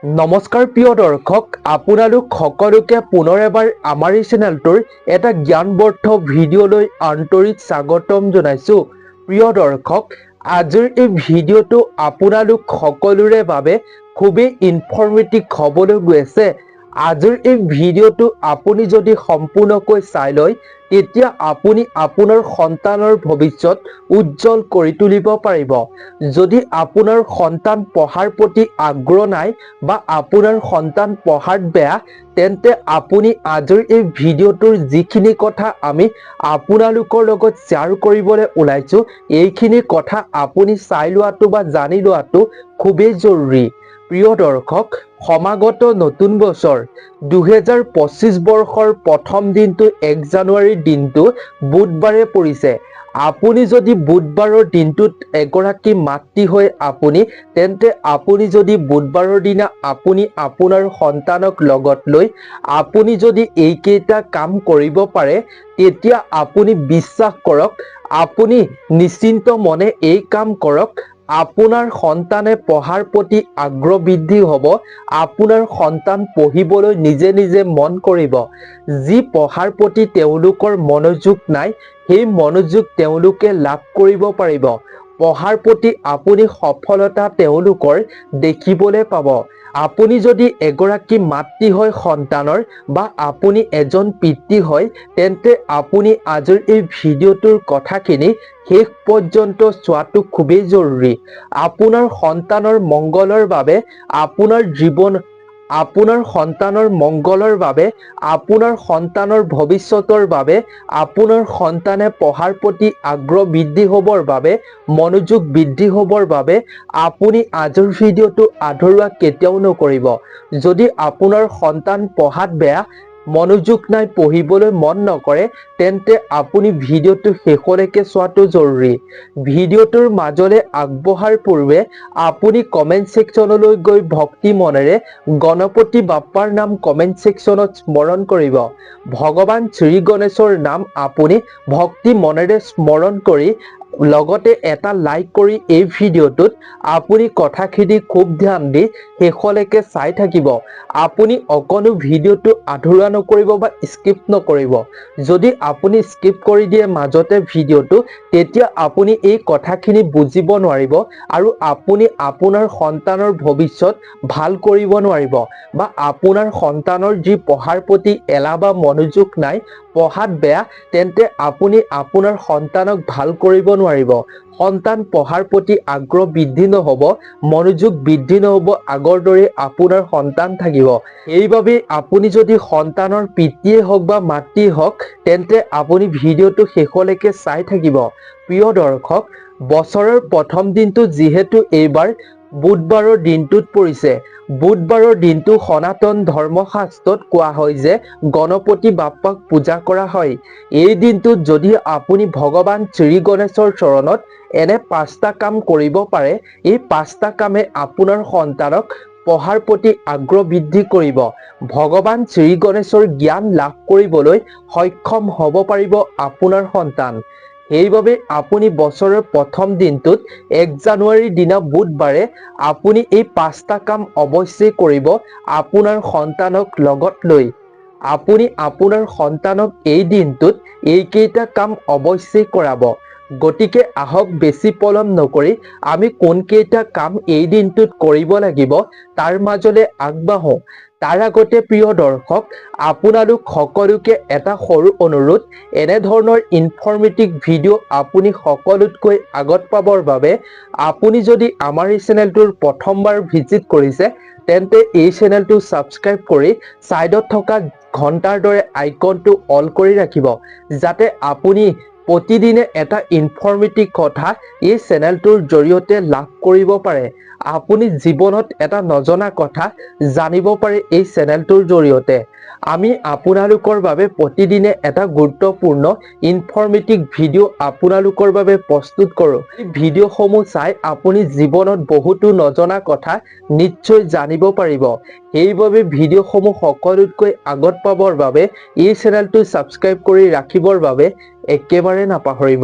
নমস্কাৰ প্ৰিয় দৰ্শক, আপোনালোক সকলোকে পুনৰ এবাৰ আমাৰ এই চেনেলটোৰ এটা জ্ঞানবৰ্ধক ভিডিঅ'লৈ আন্তৰিক স্বাগতম জনাইছো। প্ৰিয় দৰ্শক, আজিৰ এই ভিডিঅ'টো আপোনালোক সকলোৰে বাবে খুবেই ইনফৰ্মেটিভ হ'বলৈ গৈ আছে। আজিৰ এই ভিডিঅ'টো আপুনি যদি সম্পূৰ্ণকৈ চাই লয়, তেতিয়া আপুনি আপোনাৰ সন্তানৰ ভৱিষ্যত উজ্জ্বল কৰি তুলিব পাৰিব। যদি আপোনাৰ সন্তান পঢ়াৰ প্ৰতি আগ্ৰহ নাই বা আপোনাৰ সন্তান পঢ়াত বেয়া, তেন্তে আপুনি আজিৰ এই ভিডিঅ'টোৰ যিখিনি কথা আমি আপোনালোকৰ লগত শ্বেয়াৰ কৰিবলৈ ওলাইছো, এইখিনি কথা আপুনি চাই লোৱাটো বা জানি লোৱাটো খুবেই জৰুৰী। প্ৰিয় দৰ্শক, সমাগত নতুন বছৰ 2025 বৰ্ষৰ প্ৰথম দিনটো 1 জানুৱাৰীৰ দিনটো বুধবাৰে পৰিছে। আপুনি যদি বুধবাৰৰ দিনটোত এগৰাকী মাতৃ হয় তেন্তে আপুনি যদি বুধবাৰৰ দিনা আপুনি আপোনাৰ সন্তানক লগত লৈ আপুনি যদি এইকেইটা কাম কৰিব পাৰে, তেতিয়া আপুনি বিশ্বাস কৰক, আপুনি নিশ্চিন্ত মনে এই কাম কৰক, আপোনাৰ সন্তানে পঢ়াৰ প্ৰতি আগ্ৰহ বৃদ্ধি হ'ব। আপোনাৰ সন্তান পঢ়িবলৈ নিজে নিজে মন কৰিব। যি পঢ়াৰ প্ৰতি তেওঁলোকৰ মনোযোগ নাই, সেই মনোযোগ তেওঁলোকে লাভ কৰিব পাৰিব। পঢ়াৰ প্ৰতি আপুনি সফলতা তেওঁলোকৰ দেখিবলৈ পাব। আপুনি যদি এগৰাকী মাতৃ হয় সন্তানৰ বা আপুনি এজন পিতৃ হয়, তেন্তে আপুনি আজিৰ এই ভিডিঅ'টোৰ কথাখিনি শেষ পৰ্যন্ত চোৱাটো খুবেই জৰুৰী। আপোনাৰ সন্তানৰ মংগলৰ বাবে, আপোনাৰ সন্তানৰ মংগলৰ বাবে, আপোনাৰ সন্তানৰ ভৱিষ্যতৰ বাবে, আপোনাৰ সন্তানে পঢ়াৰ প্ৰতি আগ্ৰহ বৃদ্ধি হ'বৰ বাবে, মনোযোগ বৃদ্ধি হ'বৰ বাবে আপুনি আজিৰ ভিডিঅ'টো আধৰুৱা কেতিয়াও নকৰিব। যদি আপোনাৰ সন্তান পঢ়াত বেয়া, মনোযোগ নাই, পঢ়িবলৈ মন নকৰে, তেন্তে আপুনি ভিডিঅ'টো শেষলৈকে চোৱাটো জৰুৰী। ভিডিঅ'টোৰ মাজলৈ আগবঢ়াৰ পূৰ্বে আপুনি কমেণ্ট ছেকশ্যনলৈ গৈ ভক্তি মনেৰে গণপতি বাপ্পাৰ নাম কমেণ্ট ছেকশ্যনত স্মৰণ কৰিব। ভগৱান শ্ৰী গণেশৰ নাম আপুনি ভক্তি মনেৰে স্মৰণ কৰি লগতে এটা লাইক কৰি এই ভিডিঅ'টোত আপুনি কথাখিনি খুব ধ্যান দি শেষলৈকে চাই থাকিব। আপুনি অকণো ভিডিঅ'টো আধৰুৱা নকৰিব বা স্কিপ নকৰিব। যদি আপুনি স্কিপ কৰি দিয়ে মাজতে ভিডিঅ'টো, তেতিয়া আপুনি এই কথাখিনি বুজিব নোৱাৰিব আৰু আপুনি আপোনাৰ সন্তানৰ ভৱিষ্যত ভাল কৰিব নোৱাৰিব বা আপোনাৰ সন্তানৰ যি পঢ়াৰ প্ৰতি এলাহ বা মনোযোগ নাই, পঢ়াত বেয়া, তেন্তে আপুনি আপোনাৰ সন্তানক ভাল কৰিব নোৱাৰিব। সন্তান পঢ়াৰ প্ৰতি আগ্ৰহ বৃদ্ধি নহ'ব, মনোযোগ বৃদ্ধি নহ'ব, আগৰ দৰে আপোনাৰ সন্তান থাকিব। সেইবাবে আপুনি যদি সন্তানৰ পিতৃয়ে হওক বা মাতৃয়ে হওক, তেন্তে আপুনি ভিডিঅ'টো শেষলৈকে চাই থাকিব। প্ৰিয় দৰ্শক, বছৰৰ প্ৰথম দিনটো যিহেতু এইবাৰ বুধবাৰৰ দিনটোত পৰিছে, বুধবাৰৰ দিনটো সনাতন ধৰ্মশাস্ত্ৰত কোৱা হয় যে গণপতি বাপ্পাক পূজা কৰা হয়। এই দিনটোত যদি আপুনি ভগৱান শ্ৰী গণেশৰ চৰণত এনে 5টা কাম কৰিব পাৰে, এই 5টা কামে আপোনাৰ সন্তানক পঢ়াৰ প্ৰতি আগ্ৰহ বৃদ্ধি কৰিব। ভগৱান শ্ৰী গণেশৰ জ্ঞান লাভ কৰিবলৈ সক্ষম হ'ব পাৰিব আপোনাৰ সন্তান। সেইবাবে আপুনি বছৰৰ প্ৰথম দিনটোত 1 জানুৱাৰীৰ দিনা বুধবাৰে আপুনি এই 5টা কাম অৱশ্যেই কৰিব আপোনাৰ সন্তানক লগত লৈ। আপুনি আপোনাৰ সন্তানক এই দিনটোত এইকেইটা কাম অৱশ্যেই কৰাব। গতিকে আহক বেছি পলম নকৰি আমি কোনকেইটা কাম এই দিনটোত কৰিব লাগিব তাৰ মাজলৈ আগবাঢ়ো। তাৰ আগতে প্ৰিয় দৰ্শক, আপোনালোক সকলোকে এটা সৰু অনুৰোধ, এনেধৰণৰ ইনফৰ্মেটিভ ভিডিঅ' আপুনি সকলোতকৈ আগত পাবৰ বাবে আপুনি যদি আমাৰ এই চেনেলটোৰ প্ৰথমবাৰ ভিজিট কৰিছে, তেন্তে এই চেনেলটো ছাবস্ক্ৰাইব কৰি ছাইডত থকা ঘণ্টাৰ দৰে আইকনটো অল কৰি ৰাখিব, যাতে আপুনি প্ৰতিদিনে এটা ইনফৰ্মেটিভ কথা এই চেনেলটোৰ জৰিয়তে লাভ কৰিব পাৰে। আপুনি জীৱনত এটা নজনা কথা জানিব পাৰে এই চেনেলটোৰ জৰিয়তে। আমি আপোনালোকৰ বাবে প্ৰতিদিনে এটা গুৰুত্বপূৰ্ণ ইনফৰ্মেটিভ ভিডিঅ' আপোনালোকৰ বাবে প্ৰস্তুত কৰোঁ। এই ভিডিঅ'সমূহ চাই আপুনি জীৱনত বহুতো নজনা কথা নিশ্চয় জানিব পাৰিব। সেইবাবে ভিডিঅ'সমূহ সকলোতকৈ আগত পাবৰ বাবে এই চেনেলটো ছাবস্ক্ৰাইব কৰি ৰাখিবৰ বাবে একেবাৰে নাপাহৰিব।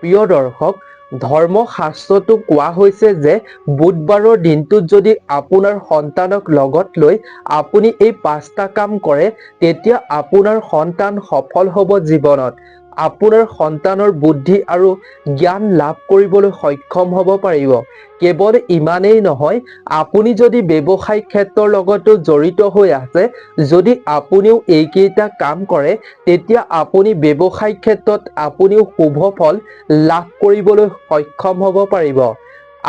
প্ৰিয় দৰ্শক, ধৰ্মশাস্ত্ৰতো কোৱা হৈছে যে বুধবাৰৰ দিনটোত যদি আপোনাৰ সন্তানক লগত লৈ আপুনি এই 5টা কাম কৰে তেতিয়া আপোনাৰ সন্তান সফল হ'ব জীৱনত। আপোনাৰ সন্তানৰ বুদ্ধি আৰু জ্ঞান লাভ কৰিবলৈ সক্ষম হ'ব পাৰিব। কেৱল ইমানেই নহয়, আপুনি যদি ব্যৱসায়িক ক্ষেত্ৰৰ লগতো জড়িত হৈ আছে, যদি আপুনিও এইকেইটা কাম কৰে তেতিয়া আপুনি ব্যৱসায়িক ক্ষেত্ৰত আপুনিও শুভ ফল লাভ কৰিবলৈ সক্ষম হ'ব পাৰিব।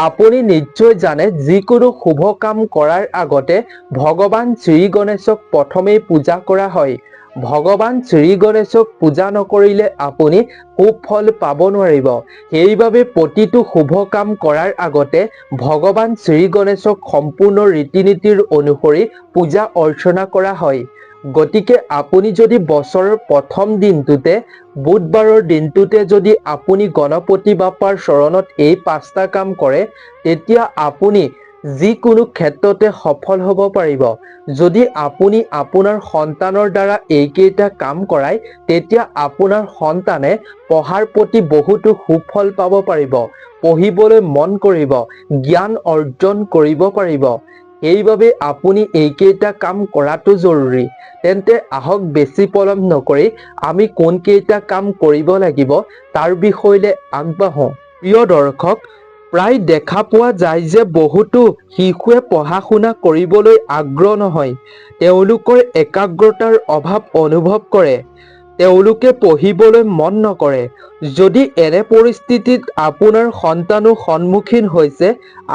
আপুনি নিশ্চয় জানে যিকোনো শুভ কাম কৰাৰ আগতে ভগৱান শ্ৰী গণেশক প্ৰথমেই পূজা কৰা হয়। ভগৱান শ্ৰী গণেশক পূজা নকৰিলে আপুনি শুভ ফল পাব নোৱাৰিব। সেইবাবে প্ৰতিটো শুভ কাম কৰাৰ আগতে ভগৱান শ্ৰী গণেশক সম্পূৰ্ণ ৰীতি-নীতিৰ অনুসৰি পূজা অৰ্চনা কৰা হয়। গতিকে আপুনি যদি বছৰৰ প্ৰথম দিনটোতে বুধবাৰৰ দিনটোতে যদি আপুনি গণপতি বাপ্পাৰ চৰণত এই 5টা কাম কৰে তেতিয়া আপুনি যিকোনো ক্ষেত্ৰতে সফল হ'ব পাৰিব। যদি আপুনি আপোনাৰ সন্তানৰ দ্বাৰা এইকেইটা কাম কৰায় তেতিয়া আপোনাৰ সন্তানে পঢ়াৰ প্ৰতি বহুতো সুফল পাব পাৰিব, পঢ়িবলৈ মন কৰিব, জ্ঞান অৰ্জন কৰিব পাৰিব। সেইবাবে আপুনি এইকেইটা কাম কৰাটো জৰুৰী। তেন্তে আহক বেছি পলম নকৰি আমি কোনকেইটা কাম কৰিব লাগিব তাৰ বিষয়লৈ আগবাঢ়ো। প্ৰিয় দৰ্শক, প্ৰায় দেখা পোৱা যায় যে বহুতো শিশুৱে পঢ়া-শুনা কৰিবলৈ আগ্ৰহ নহয়। তেওঁলোকৰ একাগ্ৰতাৰ অভাৱ অনুভৱ কৰে। তেওঁলোকে পঢ়িবলৈ মন নকৰে। যদি এনে পৰিস্থিতিত আপোনাৰ সন্তানো সন্মুখীন হৈছে,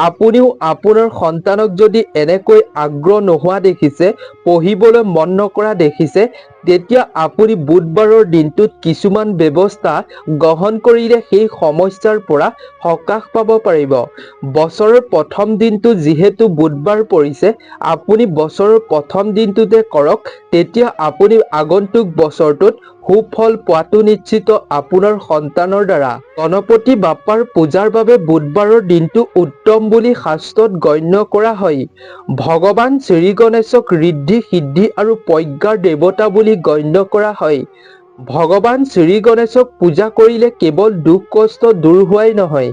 আপুনিও আপোনাৰ সন্তানক যদি এনেকৈ আগ্ৰহ নোহোৱা দেখিছে, পঢ়িবলৈ মন নকৰা দেখিছে, তেতিয়া আপুনি বুধবাৰৰ দিনটোত কিছুমান ব্যৱস্থা গ্ৰহণ কৰিলে সেই সমস্যাৰ পৰা সকাহ পাব পাৰিব। বছৰৰ প্ৰথম দিনটো যিহেতু বুধবাৰ পৰিছে, আপুনি বছৰৰ প্ৰথম দিনটোতে কৰক, তেতিয়া আপুনি আগন্তুক বছৰটোত সুফল পোৱাটো নিশ্চিত আপোনাৰ সন্তানৰ দ্বাৰা। গণপতি বাপ্পাৰ পূজাৰ বাবে বুধবাৰৰ দিনটো উত্তম বুলি শাস্ত্ৰত গণ্য কৰা হয়। ভগৱান শ্ৰী গণেশক ঋদ্ধি, সিদ্ধি আৰু প্ৰজ্ঞাৰ দেৱতা বুলি গণ্য কৰা হয়। ভগৱান শ্ৰী গণেশক পূজা কৰিলে কেৱল দুখ কষ্ট দূৰ হোৱাই নহয়,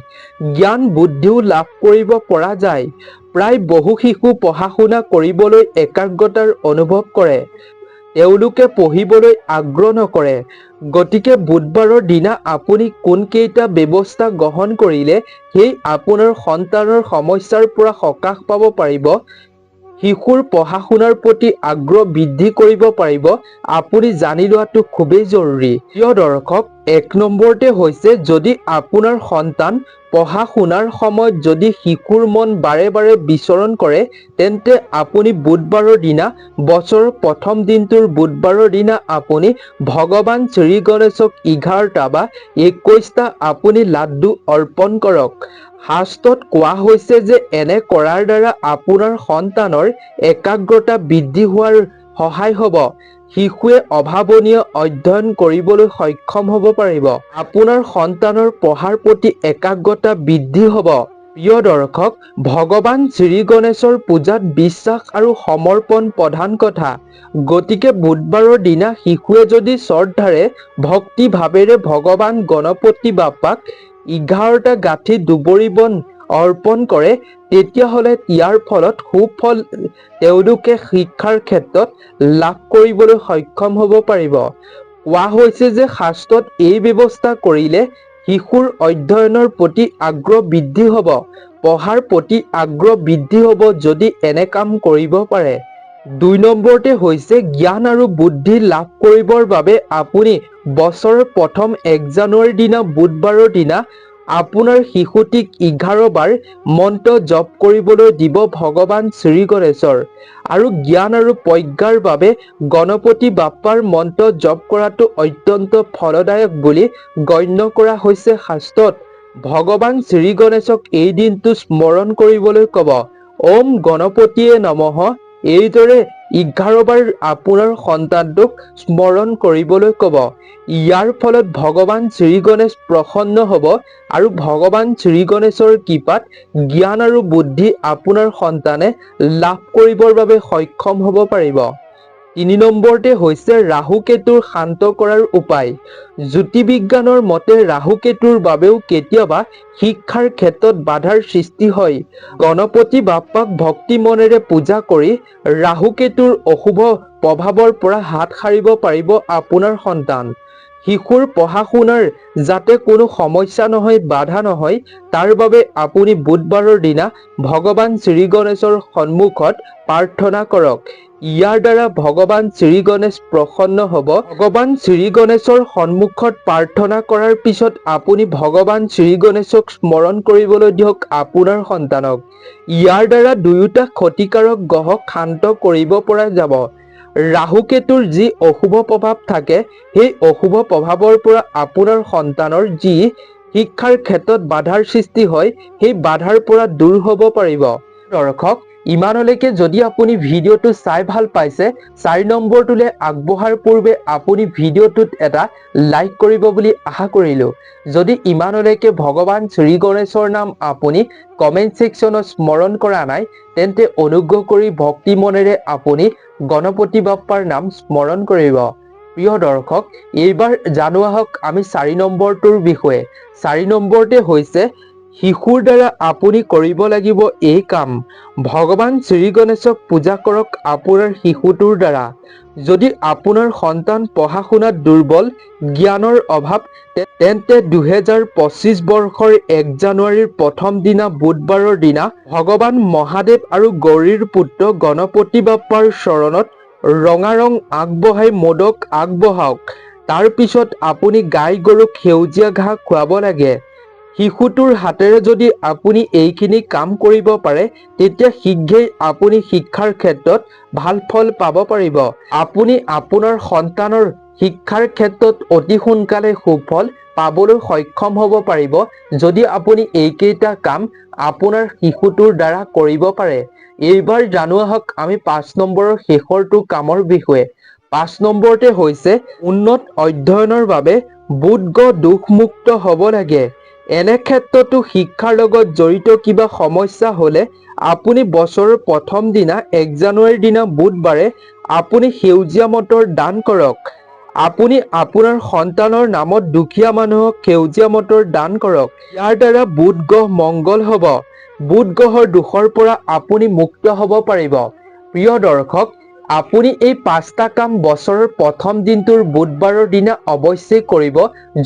জ্ঞান বুদ্ধিও লাভ কৰিব পৰা যায়। প্ৰায় বহু শিশু পঢ়া-শুনা কৰিবলৈ একাগ্ৰতাৰ অনুভৱ কৰে। তেওঁলোকে পঢ়িবলৈ আগ্ৰহ নকৰে। গতিকে বুধবাৰৰ দিনা আপুনি কোনকেইটা ব্যৱস্থা গ্ৰহণ কৰিলে সেই আপোনাৰ সন্তানৰ সমস্যাৰ পৰা সকাহ পাব পাৰিব, শিশুৰ পঢ়া-শুনাৰ প্ৰতি আগ্ৰহ বৃদ্ধি কৰিব পাৰিব, আপুনি জানি লোৱাটো খুবেই জৰুৰী। প্ৰিয় দৰ্শক, 1 নম্বৰতে হৈছে যদি আপোনাৰ সন্তান পঢ়া-শুনাৰ সময়ত যদি শিশুৰ মন বাৰে বাৰে বিচৰণ কৰে, তেন্তে আপুনি বুধবাৰৰ দিনা, বছৰৰ প্ৰথম দিনটোৰ বুধবাৰৰ দিনা আপুনি ভগৱান শ্ৰী গণেশক 11টা বা 21টা আপুনি লাড্ডু অৰ্পণ কৰক। শাস্ত্ৰত কোৱা হৈছে যে এনে কৰাৰ দ্বাৰা আপোনাৰ সন্তানৰ একাগ্ৰতা বৃদ্ধি হোৱাৰ সহায় হ'ব। শিশুৱে অভাৱনীয় অধ্যয়ন কৰিবলৈ সক্ষম হ'ব পাৰিব। আপোনাৰ সন্তানৰ পঢ়াৰ প্ৰতি একাগ্ৰতা বৃদ্ধি হ'ব। প্ৰিয় দৰ্শক, ভগৱান শ্ৰী গণেশৰ পূজাত বিশ্বাস আৰু সমৰ্পণ প্ৰধান কথা। গতিকে বুধবাৰৰ দিনা শিশুৱে যদি শ্ৰদ্ধাৰে, ভক্তি ভাৱেৰে ভগৱান গণপতি বাপ্পাক 11টা গাঁঠি দুবৰি বন অৰ্পণ কৰে, তেতিয়াহ'লে ইয়াৰ ফলত সুফল তেওঁলোকে শিক্ষাৰ ক্ষেত্ৰত লাভ কৰিবলৈ সক্ষম হ'ব পাৰিব। কোৱা হৈছে যে শাস্ত্ৰত এই ব্যৱস্থা কৰিলে শিশুৰ অধ্যয়নৰ প্ৰতি আগ্ৰহ বৃদ্ধি হ'ব, পঢ়াৰ প্ৰতি আগ্ৰহ বৃদ্ধি হ'ব যদি এনে কাম কৰিব পাৰে। 2 নম্বৰতে হৈছে জ্ঞান আৰু বুদ্ধি লাভ কৰিবৰ বাবে আপুনি বছৰৰ প্ৰথম 1 জানুৱাৰীৰ দিনা বুধবাৰৰ দিনা আপোনাৰ শিশুটিক 11 বাৰ মন্ত্ৰ জপ কৰিবলৈ দিব ভগৱান শ্ৰী গণেশৰ। আৰু জ্ঞান আৰু প্ৰজ্ঞাৰ বাবে গণপতি বাপ্পাৰ মন্ত্ৰ জপ কৰাটো অত্যন্ত ফলদায়ক বুলি গণ্য কৰা হৈছে শাস্ত্ৰত। ভগৱান শ্ৰী গণেশক এই দিনটো স্মৰণ কৰিবলৈ ক'ব। ওম গণপতিয়ে নমঃ এইদৰে 11 বাৰ আপোনাৰ সন্তানটোক স্মৰণ কৰিবলৈ ক'ব। ইয়াৰ ফলত ভগৱান শ্ৰী গণেশ প্ৰসন্ন হ'ব আৰু ভগৱান শ্ৰী গণেশৰ কৃপাত জ্ঞান আৰু বুদ্ধি আপোনাৰ সন্তানে লাভ কৰিবৰ বাবে সক্ষম হ'ব পাৰিব। তিনি নম্বৰতে হৈছে ৰাহু কেতুৰ শান্ত কৰাৰ উপায়। জ্যোতিৰ্বিজ্ঞানৰ মতে ৰাহু কেতুৰ বাবেও কেতিয়াবা শিক্ষাৰ ক্ষেত্ৰত বাধাৰ সৃষ্টি হয়। গণপতি বাপ্পাক ভক্তি মনেৰে পূজা কৰি ৰাহু কেতুৰ অশুভ প্ৰভাৱৰ পৰা হাত সাৰিব পাৰিব আপোনাৰ সন্তান। শিশুৰ পঢ়া শুনাৰ যাতে কোনো সমস্যা নহয়, বাধা নহয়, তাৰ বাবে আপুনি বুধবাৰৰ দিনা ভগৱান শ্ৰী গণেশৰ সন্মুখত প্ৰাৰ্থনা কৰক। ইয়াৰ দ্বাৰা ভগৱান শ্ৰী গণেশ প্ৰসন্ন হ'ব। ভগৱান শ্ৰী গণেশৰ সন্মুখত প্ৰাৰ্থনা কৰাৰ পিছত আপুনি ভগৱান শ্ৰী গণেশক স্মৰণ কৰিবলৈ দিয়ক আপোনাৰ সন্তানক। ইয়াৰ দ্বাৰা দুয়োটা ক্ষতিকাৰক গ্ৰহক শান্ত কৰিব পৰা যাব। ৰাহু কেতুৰ যি অশুভ প্ৰভাৱ থাকে, সেই অশুভ প্ৰভাৱৰ পৰা আপোনাৰ সন্তানৰ যি শিক্ষাৰ ক্ষেত্ৰত বাধাৰ সৃষ্টি হয়, সেই বাধাৰ পৰা দূৰ হ'ব পাৰিব। দৰ্শক, ইমানলৈকে যদি আপুনি ভিডিঅ'টো চাই ভাল পাইছে, 4 নম্বৰটোলৈ আগবঢ়াৰ পূৰ্বে আপুনি ভিডিঅ'টোত এটা লাইক কৰিব বুলি আশা কৰিলোঁ। যদি ইমানলৈকে ভগৱান শ্ৰী গণেশৰ নাম আপুনি কমেণ্ট ছেকশ্যনত স্মৰণ কৰা নাই, তেন্তে অনুগ্ৰহ কৰি ভক্তি মনেৰে আপুনি গণপতি বাপ্পাৰ নাম স্মৰণ কৰিব। প্ৰিয় দৰ্শক, এইবাৰ জানো আহক আমি 4 নম্বৰটোৰ বিষয়ে। 4 নম্বৰতে হৈছে শিশুৰ দ্বাৰা আপুনি কৰিব লাগিব এই কাম। ভগৱান শ্ৰী গণেশক পূজা কৰক আপোনাৰ শিশুটোৰ দ্বাৰা। যদি আপোনাৰ সন্তান পঢ়া শুনাত দুৰ্বল, জ্ঞানৰ অভাৱ, তেন্তে 2025 বৰ্ষৰ 1 জানুৱাৰীৰ প্ৰথম দিনা বুধবাৰৰ দিনা ভগৱান মহাদেৱ আৰু গৌৰীৰ পুত্ৰ গণপতি বাপ্পাৰ চৰণত ৰঙা ৰং আগবঢ়াই মোদক আগবঢ়াওক। তাৰ পিছত আপুনি গাই গৰুক সেউজীয়া ঘাঁহ খুৱাব লাগে। শিশুটোৰ হাতেৰে যদি আপুনি এইখিনি কাম কৰিব পাৰে, তেতিয়া শীঘ্ৰেই আপুনি শিক্ষাৰ ক্ষেত্ৰত ভাল ফল পাব পাৰিব। আপুনি আপোনাৰ সন্তানৰ শিক্ষাৰ ক্ষেত্ৰত অতি সোনকালে সুফল পাবলৈ সক্ষম হ'ব পাৰিব, যদি আপুনি এইকেইটা কাম আপোনাৰ শিশুটোৰ দ্বাৰা কৰিব পাৰে। এইবাৰ জানো আহক আমি 5 নম্বৰৰ শেষৰটো কামৰ বিষয়ে। 5 নম্বৰতে হৈছে উন্নত অধ্যয়নৰ বাবে বুধ গ্ৰহ দোষমুক্ত হ'ব লাগে। এনে ক্ষেত্ৰতো শিক্ষাৰ লগত জড়িত কিবা সমস্যা হ'লে আপুনি বছৰৰ প্ৰথম দিনা 1 জানুৱাৰীৰ দিনা বুধবাৰে আপুনি সেউজীয়া মটৰ দান কৰক। আপুনি আপোনাৰ সন্তানৰ নামত দুখীয়া মানুহক সেউজীয়া মটৰ দান কৰক। ইয়াৰ দ্বাৰা বুধ গ্ৰহ মংগল হ'ব। বুধ গ্ৰহৰ দোষৰ পৰা আপুনি মুক্ত হ'ব পাৰিব। প্ৰিয় দৰ্শক, আপুনি এই 5টা কাম বছৰৰ প্ৰথম দিনটোৰ বুধবাৰৰ দিনা অৱশ্যেই কৰিব।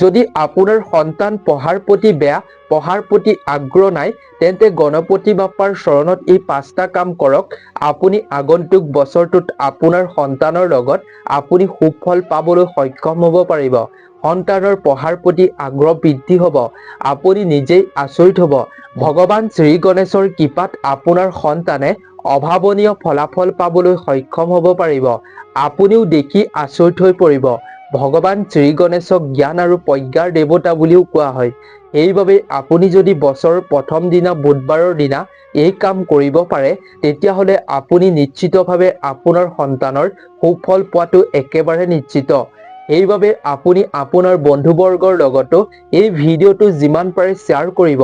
যদি আপোনাৰ সন্তান পঢ়াৰ প্ৰতি বেয়া, পঢ়াৰ প্ৰতি আগ্ৰহ নাই, তেন্তে গণপতি বাপ্পাৰ চৰণত এই 5টা কাম কৰক। আপুনি আগন্তুক বছৰটোত আপোনাৰ সন্তানৰ লগত আপুনি সুফল পাবলৈ সক্ষম হ'ব পাৰিব। সন্তানৰ পঢ়াৰ প্ৰতি আগ্ৰহ বৃদ্ধি হ'ব। আপুনি নিজেই আচৰিত হ'ব। ভগৱান শ্ৰী গণেশৰ কৃপাত আপোনাৰ সন্তানে অভাৱনীয় ফলাফল পাবলৈ সক্ষম হ'ব পাৰিব। আপুনিও দেখি আচৰিত হৈ পৰিব। ভগৱান শ্ৰী গণেশক জ্ঞান আৰু প্ৰজ্ঞাৰ দেৱতা বুলিও কোৱা হয়। সেইবাবে আপুনি যদি বছৰৰ প্ৰথম দিনা বুধবাৰৰ দিনা এই কাম কৰিব পাৰে, তেতিয়াহ'লে আপুনি নিশ্চিতভাৱে আপোনাৰ সন্তানৰ সুফল পোৱাটো একেবাৰে নিশ্চিত। সেইবাবে আপুনি আপোনাৰ বন্ধুবৰ্গৰ লগতো এই ভিডিঅ'টো যিমান পাৰে শ্বেয়াৰ কৰিব,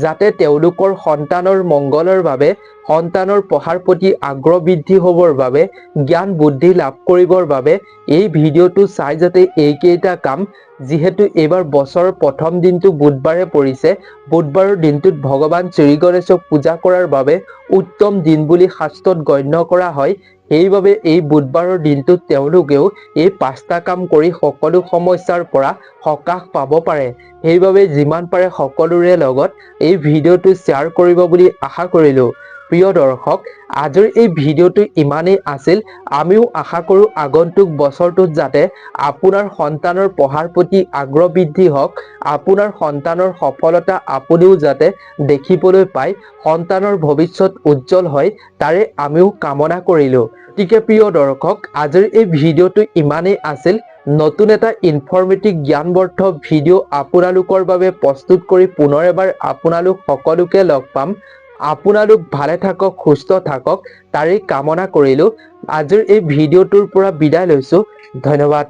যাতে তেওঁলোকৰ সন্তানৰ মংগলৰ বাবে, সন্তানৰ পঢ়াৰ প্ৰতি আগ্ৰহ বৃদ্ধি হ'বৰ বাবে, জ্ঞান বুদ্ধি লাভ কৰিবৰ বাবে এই ভিডিঅ'টো চাই যাতে এইকেইটা কাম, যিহেতু এইবাৰ বছৰৰ প্ৰথম দিনটো বুধবাৰে পৰিছে, বুধবাৰৰ দিনটোত ভগৱান শ্ৰী গণেশক পূজা কৰাৰ বাবে উত্তম দিন বুলি শাস্ত্ৰত গণ্য কৰা হয়। সেইবাবে এই বুধবাৰৰ দিনটোত তেওঁলোকেও এই 5টা কাম কৰি সকলো সমস্যাৰ পৰা সকাহ পাব পাৰে। সেইবাবে যিমান পাৰে সকলোৰে লগত এই ভিডিঅ'টো শ্বেয়াৰ কৰিব বুলি আশা কৰিলোঁ। প্ৰিয় দৰ্শক, আজিৰ এই ভিডিঅ'টো ইমানেই আছিল। আমিও আশা কৰোঁ আগন্তুক বছৰটোত যাতে আপোনাৰ সন্তানৰ পঢ়াৰ প্ৰতি আগ্ৰহ বৃদ্ধি হওক, আপোনাৰ সন্তানৰ সফলতা আপুনিও যাতে দেখিবলৈ পায়, সন্তানৰ ভৱিষ্যত উজ্জ্বল হয়, তাৰে আমিও কামনা কৰিলোঁ। গতিকে প্ৰিয় দৰ্শক, আজিৰ এই ভিডিঅ'টো ইমানেই আছিল। নতুন এটা ইনফৰ্মেটিভ জ্ঞানবৰ্ধক ভিডিঅ' আপোনালোকৰ বাবে প্ৰস্তুত কৰি পুনৰ এবাৰ আপোনালোক সকলোকে লগ পাম। আপোনালোক ভালে থাকক, সুস্থ থাকক, তাৰেই কামনা কৰিলোঁ। আজিৰ এই ভিডিঅ'টোৰ পৰা বিদায় লৈছোঁ। ধন্যবাদ।